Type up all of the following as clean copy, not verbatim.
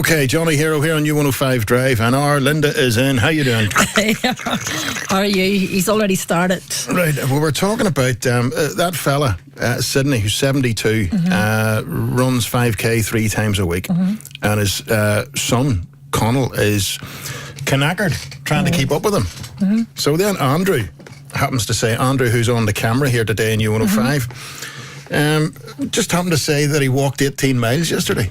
Okay, Johnny Hero here on U105 Drive, and our Linda is in. How you doing? How are you? He's already started. Right, well, we're talking about that fella, Sydney, who's 72, runs 5K 3 times a week, and his son, Connell, is knackered trying to keep up with him. So then Andrew happens to say, Andrew, who's on the camera here today in U105, just happened to say that he walked 18 miles yesterday.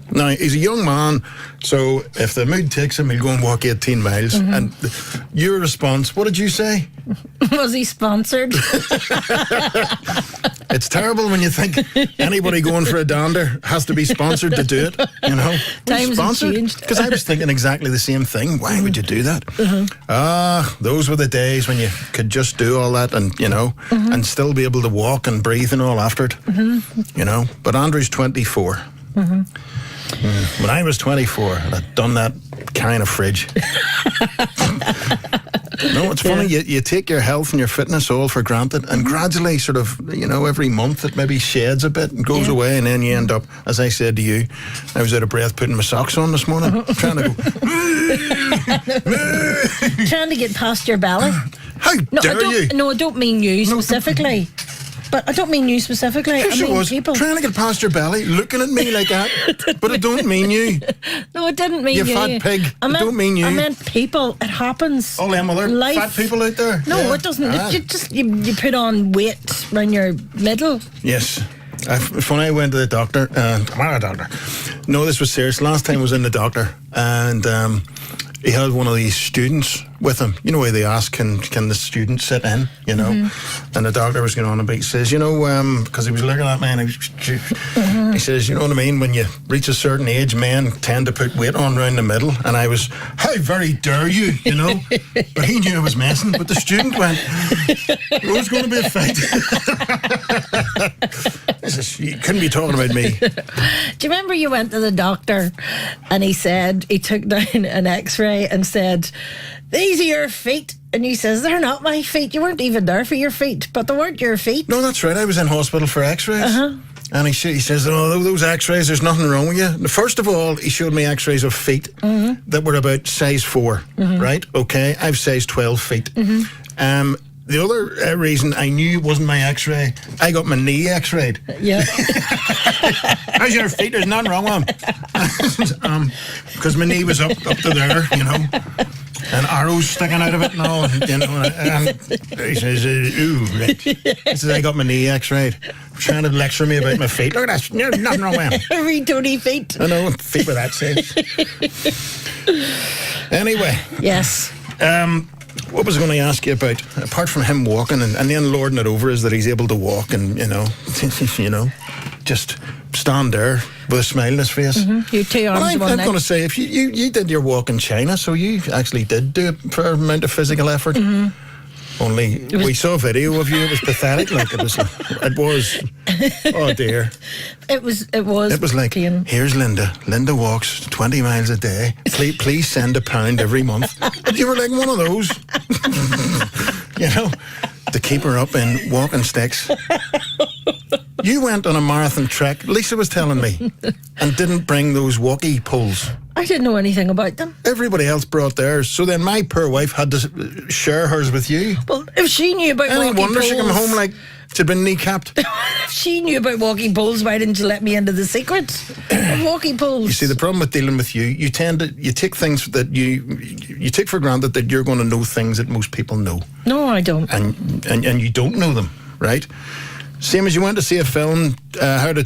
Now, he's a young man, so if the mood takes him, he'll go and walk 18 miles. And your response, what did you say? Was he sponsored? It's terrible when you think anybody going for a dander has to be sponsored to do it, you know. Times have changed. Because I was thinking exactly the same thing. Why would you do that? Those were the days when you could just do all that and, you know, and still be able to walk and breathe and all after it, you know. But Andrew's 24. When I was 24, I'd done that carrying a fridge. No, it's funny, you take your health and your fitness all for granted, and gradually sort of, you know, every month it maybe sheds a bit and goes away, and then you end up, as I said to you, I was out of breath putting my socks on this morning, trying to go... Trying to get past your belly. How dare you? No, I don't mean you specifically. But I don't mean you specifically. Yes, I mean people. Trying to get past your belly, looking at me like that. But I don't mean you. No, I didn't mean you. You fat pig. I don't mean you. I meant people. It happens. All them other fat people out there. No, it doesn't. You put on weight around your middle. Yes. When I went to the doctor, no, this was serious. Last time I was in the doctor, and he had one of these students with him. You know where they ask, can the student sit in, you know? And the doctor was going on about, he says, you know, because he was looking at me, and he says, you know what I mean, when you reach a certain age, men tend to put weight on around the middle. And I was, how very dare you, you know? But he knew I was messing. But the student went, there's going to be a fight. He says, you couldn't be talking about me. Do you remember you went to the doctor and he said, he took down an x-ray and said, these are your feet. And he says, they're not my feet. You weren't even there for your feet, but they weren't your feet. No, that's right. I was in hospital for x-rays. And he says, oh, those x-rays, there's nothing wrong with you. First of all, he showed me x-rays of feet that were about size 4, right? Okay, I've size 12 feet. The other reason I knew it wasn't my x-ray, I got my knee x-rayed. Yeah. How's your feet? There's nothing wrong with them. Because my knee was up to there, you know, and arrows sticking out of it and all, you know. And he says, ooh, right. He says, I got my knee x-rayed. Trying to lecture me about my feet. Look at that, there's nothing wrong with them. Read Tony feet. I know, feet with that size. Anyway. Yes. What was I going to ask you about? Apart from him walking and then lording it over is that he's able to walk and, you know, just stand there with a smile on his face. You 2 arms, I'm one neck. going to say, if you did your walk in China, so you actually did do a fair amount of physical effort. Only we saw a video of you. It was pathetic. Like it was. Oh dear. It was like, pain. Here's Linda. Linda walks 20 miles a day. Please send £1 every month. But you were like one of those, you know, to keep her up in walking sticks. You went on a marathon trek, Lisa was telling me, and didn't bring those walkie poles. I didn't know anything about them. Everybody else brought theirs. So then my poor wife had to share hers with you. Well, if she knew about Any walkie wonder poles... she came home like she'd been kneecapped. If she knew about walkie poles, why didn't you let me into the secret of walkie poles? You see, the problem with dealing with you take things that you take for granted that you're going to know things that most people know. No, I don't. And you don't know them, right? Same as you went to see a film, How to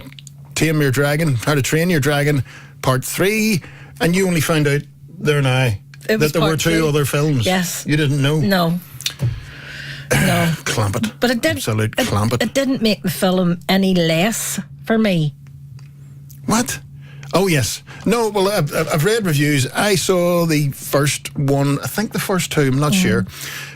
Train Your Dragon, Part 3, and you only found out there now that there were 2 other films. Yes. You didn't know? No. Clamp it. But it did. Absolute clamp it. It didn't make the film any less for me. What? Oh, yes. No, well, I've read reviews. I saw the first one, I think the first 2, I'm not sure.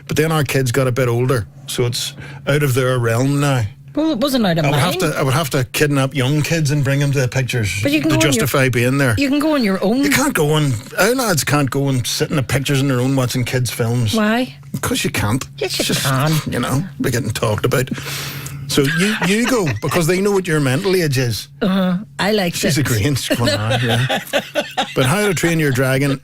But then our kids got a bit older, so it's out of their realm now. Well, it wasn't out of mine. I would have to kidnap young kids and bring them to the pictures to justify being there. You can go on your own. You can't go on. Our lads can't go and sit in the pictures on their own watching kids' films. Why? Because you can't. Yes, you can. You know, we're getting talked about. So you go, because they know what your mental age is. I like She's it. agreeing. She's going on, yeah. But How to Train Your Dragon,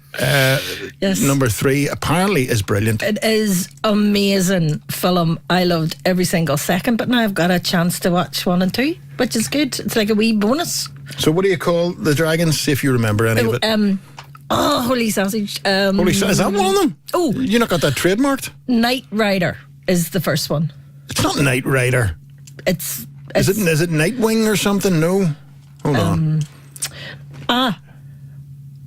Yes. number 3, apparently is brilliant. It is amazing film. I loved every single second, but now I've got a chance to watch 1 and 2, which is good. It's like a wee bonus. So what do you call the dragons, if you remember any of it? Holy sausage. Holy shit, is that one of them? Oh. You not got that trademarked? Knight Rider is the first one. It's not Knight Rider. It's Is it Nightwing or something? No. Hold on.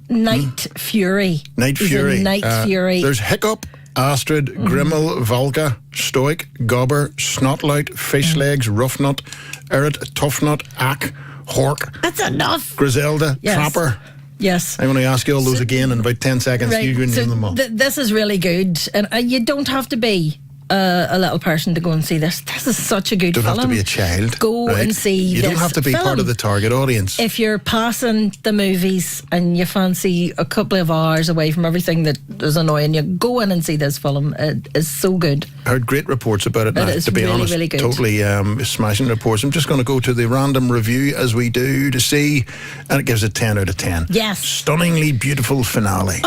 Night Fury. Night He's Fury. in Night Fury. There's Hiccup, Astrid, Grimmel, Volga, Stoic, Gobber, Snotlout, Fish Legs, Roughnut, Erit, Toughnut, Ack, Hork, That's enough. Griselda, Yes. Trapper. Yes. I'm going to ask you all those again in about 10 seconds. Right. You can So name them all. this is really good, and you don't have to be a little person to go and see this. This is such a good Don't film. have to be a child. Go right? and see You this don't have to be part film. of the target audience. If you're passing the movies and you fancy a couple of hours away from everything that is annoying you, go in and see this film. It is so good. I heard great reports about it now, is to be really, honest. really good. Totally smashing reports. I'm just going to go to the random review as we do to see, and it gives it 10 out of 10. Yes. Stunningly beautiful finale.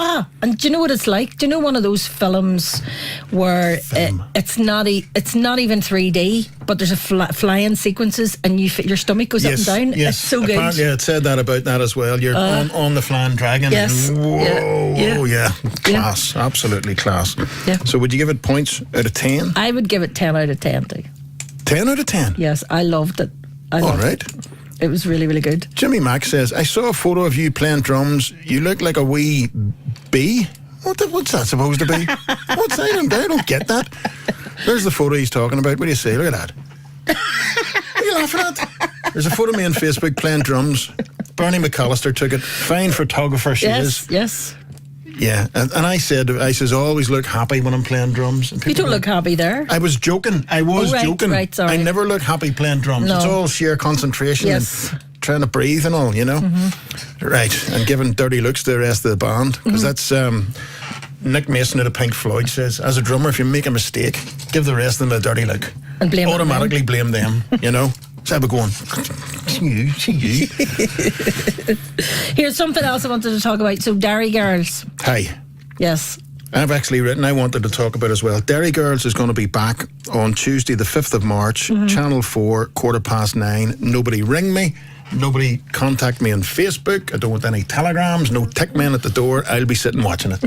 And do you know what it's like? Do you know one of those films where it's not even 3D, but there's flying sequences and your stomach goes up and down? Yes. It's so good. Apparently, it said that about that as well. You're on the flying dragon. Yes. And whoa, Yeah. class, absolutely class. Yeah. So, would you give it points out of 10? I would give it 10 out of 10 too. 10 out of 10. Yes, I loved it. All right. It was really, really good. Jimmy Mack says, I saw a photo of you playing drums. You look like a wee bee. What's that supposed to be? I don't get that. There's the photo he's talking about. What do you say? Look at that. What are you laughing at? There's a photo of me on Facebook playing drums. Bernie McAllister took it. Fine photographer she is. Yes. Yeah. And I says, I always look happy when I'm playing drums. And You don't look happy there. I was joking. I was joking. Right, sorry. I never look happy playing drums. No. It's all sheer concentration Yes. and trying to breathe and all, you know? Right. And giving dirty looks to the rest of the band. Because that's Nick Mason of the Pink Floyd says, as a drummer, if you make a mistake, give the rest of them a dirty look. And blame automatically blame them, you know? So I'd be going, you. Here's something else I wanted to talk about. So, Derry Girls. Hi. Yes. I've actually written, I wanted to talk about as well. Derry Girls is going to be back on Tuesday, the 5th of March, Channel 4, 9:15. Nobody ring me. Nobody contact me on Facebook. I don't want any telegrams, no tick men at the door. I'll be sitting watching it.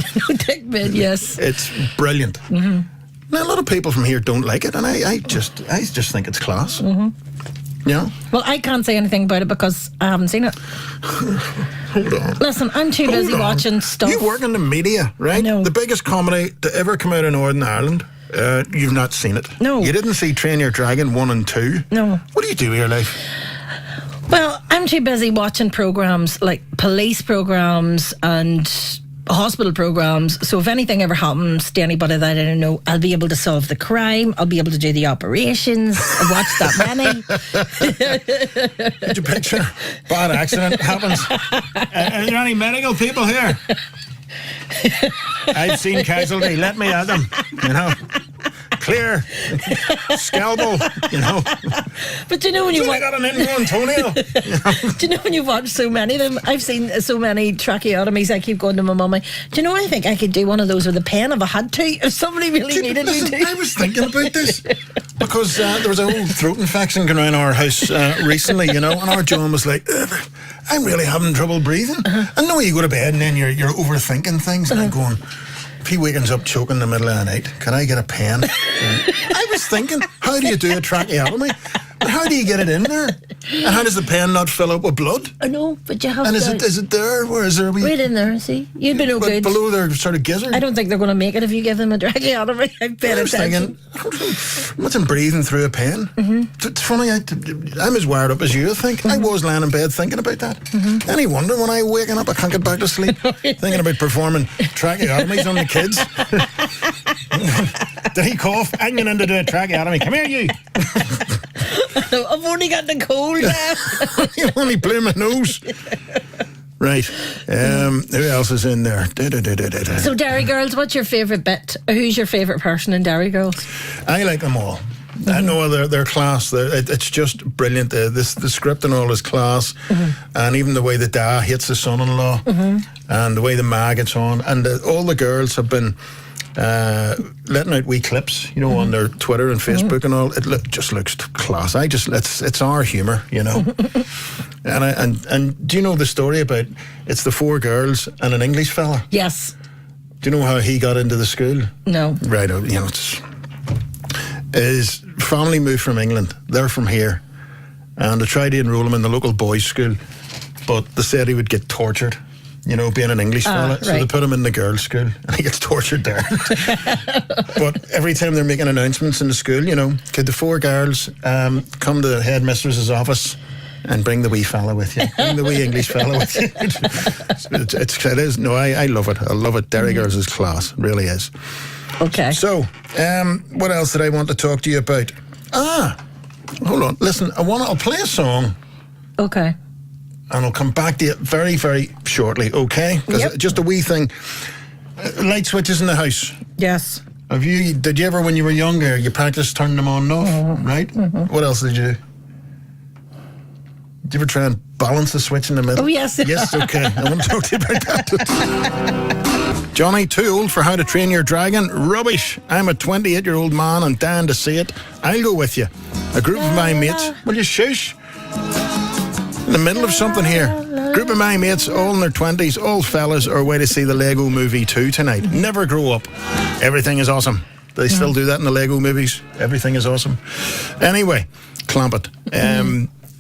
Dick Mid, yes. It's brilliant. Now, a lot of people from here don't like it, and I just think it's class. Yeah. Well, I can't say anything about it because I haven't seen it. Hold on. Listen, I'm too busy watching stuff. You work in the media, right? know. The biggest comedy to ever come out of Northern Ireland. You've not seen it. No. You didn't see Train Your Dragon 1 and 2. No. What do you do with your life? Well, I'm too busy watching programs like police programs and hospital programs. So if anything ever happens to anybody that I don't know, I'll be able to solve the crime. I'll be able to do the operations. I watch that many. Did you picture? Bad accident happens. Are there any medical people here? I've seen casualty. Let me at them. You know, clear, scalpel. You know. But you know when you I got an ingrown toenail. do you know when you watch so many of them? I've seen so many tracheotomies. I keep going to my mummy. Do you know? I think I could do one of those with a pen if I had to. If somebody really needed me Listen, to. I was thinking about this because there was a whole throat infection going around our house recently, you know, and our John was like, I'm really having trouble breathing. And no, you go to bed and then you're overthinking things. And I'm going, if he wakens up choking in the middle of the night, can I get a pen? I was thinking, how do you do a tracheotomy? How do you get it in there? And how does the pen not fill up with blood? I know, but you have And to. is it there? Where is there a wee... Right in there, see? You'd be no good. Below their sort of gizzard? I don't think they're going to make it if you give them a tracheotomy. I paid I was attention. thinking, imagine breathing through a pen. It's funny, I'm as wired up as you, I think. I was lying in bed thinking about that. Any wonder when I waking up, I can't get back to sleep, thinking about performing tracheotomies on the kids. Did he cough? I'm going in to do a tracheotomy. Come here, you. I've only got the cold now. You only blew my nose. Right. Who else is in there? So, Derry Girls, what's your favourite bit? Who's your favourite person in Derry Girls? I like them all. I know their class. It's just brilliant. The script and all is class, and even the way the Da hits the son-in-law, and the way the Ma gets on, and all the girls have been letting out wee clips, on their Twitter and Facebook and all. It just looks class. It's our humour, And do you know the story about it's the 4 girls and an English fella? Yes. Do you know how he got into the school? No. Right, his family moved from England. They're from here. And they tried to enroll him in the local boys' school, but they said he would get tortured, being an English fella. Right. So they put him in the girls' school, and he gets tortured there. But every time they're making announcements in the school, could the 4 girls come to the headmistress's office and bring the wee fella with you. Bring the wee English fella with you. It is. No, I love it. I love it. Derry Girls is class. It really is. Okay. So, what else did I want to talk to you about? Hold on. Listen, I'll play a song. Okay. And I'll come back to you very, very shortly, okay? Because just a wee thing. Light switches in the house. Yes. Did you ever, when you were younger, you practiced turning them on and off, right? What else did you do? Did you ever try and balance the switch in the middle? Oh, yes. Yes, okay. I want to talk to you about that. Johnny, too old for How to Train Your Dragon? Rubbish. I'm a 28-year-old man and dying to see it. I'll go with you. A group of my mates. Will you shush? In the middle of something here. Group of my mates, all in their 20s, all fellas, are away to see the Lego Movie 2 tonight. Never grow up. Everything is awesome. Do they still do that in the Lego movies? Everything is awesome. Anyway, clamp it.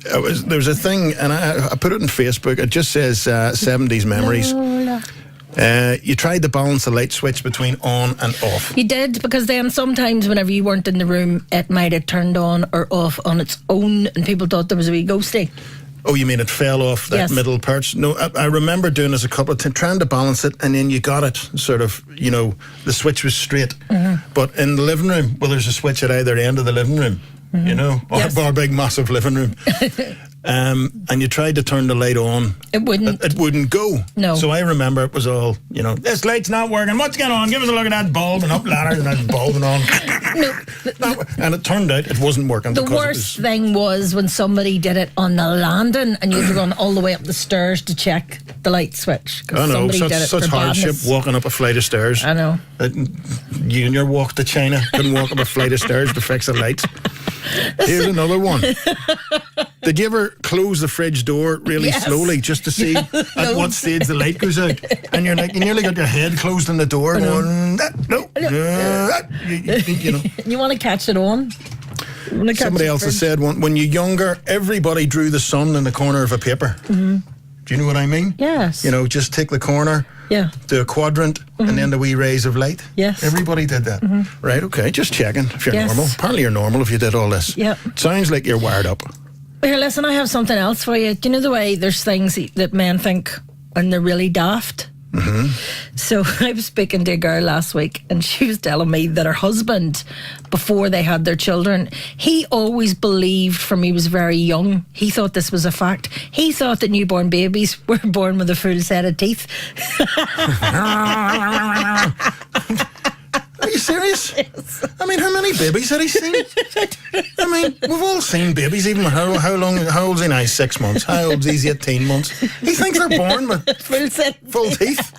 There's a thing, and I put it on Facebook. It just says 70s memories. You tried to balance the light switch between on and off. You did, because then sometimes whenever you weren't in the room, it might have turned on or off on its own, and people thought there was a wee ghosty. Oh, you mean it fell off that middle perch? No, I remember doing this a couple of times, trying to balance it, and then you got it sort of, the switch was straight. But in the living room, well, there's a switch at either end of the living room, our big, massive living room. And you tried to turn the light on. It wouldn't. It wouldn't go. No. So I remember it was all, this light's not working. What's going on? Give us a look at that bulb, and up ladder, and that bulb and on. No. And it turned out it wasn't working. The worst thing was when somebody did it on the landing and you had to run all the way up the stairs to check the light switch. I know, such hardship walking up a flight of stairs. I know. You and your walk to China couldn't walk up a flight of stairs to fix the lights. Here's another one. Did you ever close the fridge door really slowly just to see at what stage the light goes out? And you're like, you nearly got your head closed in the door going, You want to catch it on? Somebody else has said when you're younger, everybody drew the sun in the corner of a paper. Do you know what I mean? Yes. Just take the corner, do a quadrant, and then the wee rays of light. Yes. Everybody did that. Right, okay, just checking if you're normal. Apparently you're normal if you did all this. Yep. Sounds like you're wired up. Here, listen, I have something else for you. Do you know the way there's things that men think and they're really daft? So I was speaking to a girl last week and she was telling me that her husband, before they had their children, he always believed from he was very young, he thought this was a fact, he thought that newborn babies were born with a full set of teeth. Are you serious? Yes. I mean, how many babies had he seen? I mean, we've all seen babies, even how old's he now? 6 months. How old's he? 18 months. He thinks they're born with full teeth.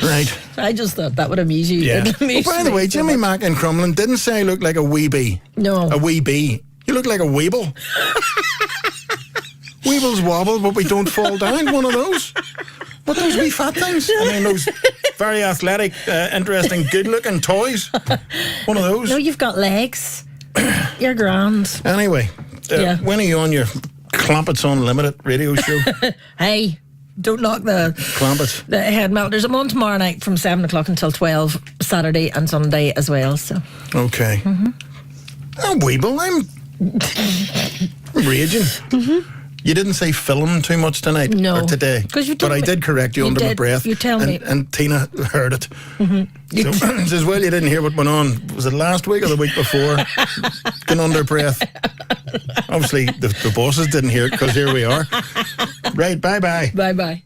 Right. I just thought that would amuse you. Yeah. By the way, Jimmy Mack in Crumlin didn't say I looked like a wee bee. No. A wee bee. You look like a weeble. Weebles wobble, but we don't fall down. One of those. What, those wee fat things? I mean, those very athletic, interesting, good-looking toys. One of those. No, you've got legs. You're grand. Anyway, when are you on your Clampets Unlimited radio show? Hey, don't knock the Clampets. The head melters. I'm on tomorrow night from 7 o'clock until 12, Saturday and Sunday as well. So. Okay. I'm Weeble. I'm raging. You didn't say film too much tonight or today, but I did correct you under my breath. You tell me. And Tina heard it. So says, well, you didn't hear what went on. Was it last week or the week before? Going under breath. Obviously, the bosses didn't hear it because here we are. Right, bye-bye. Bye-bye.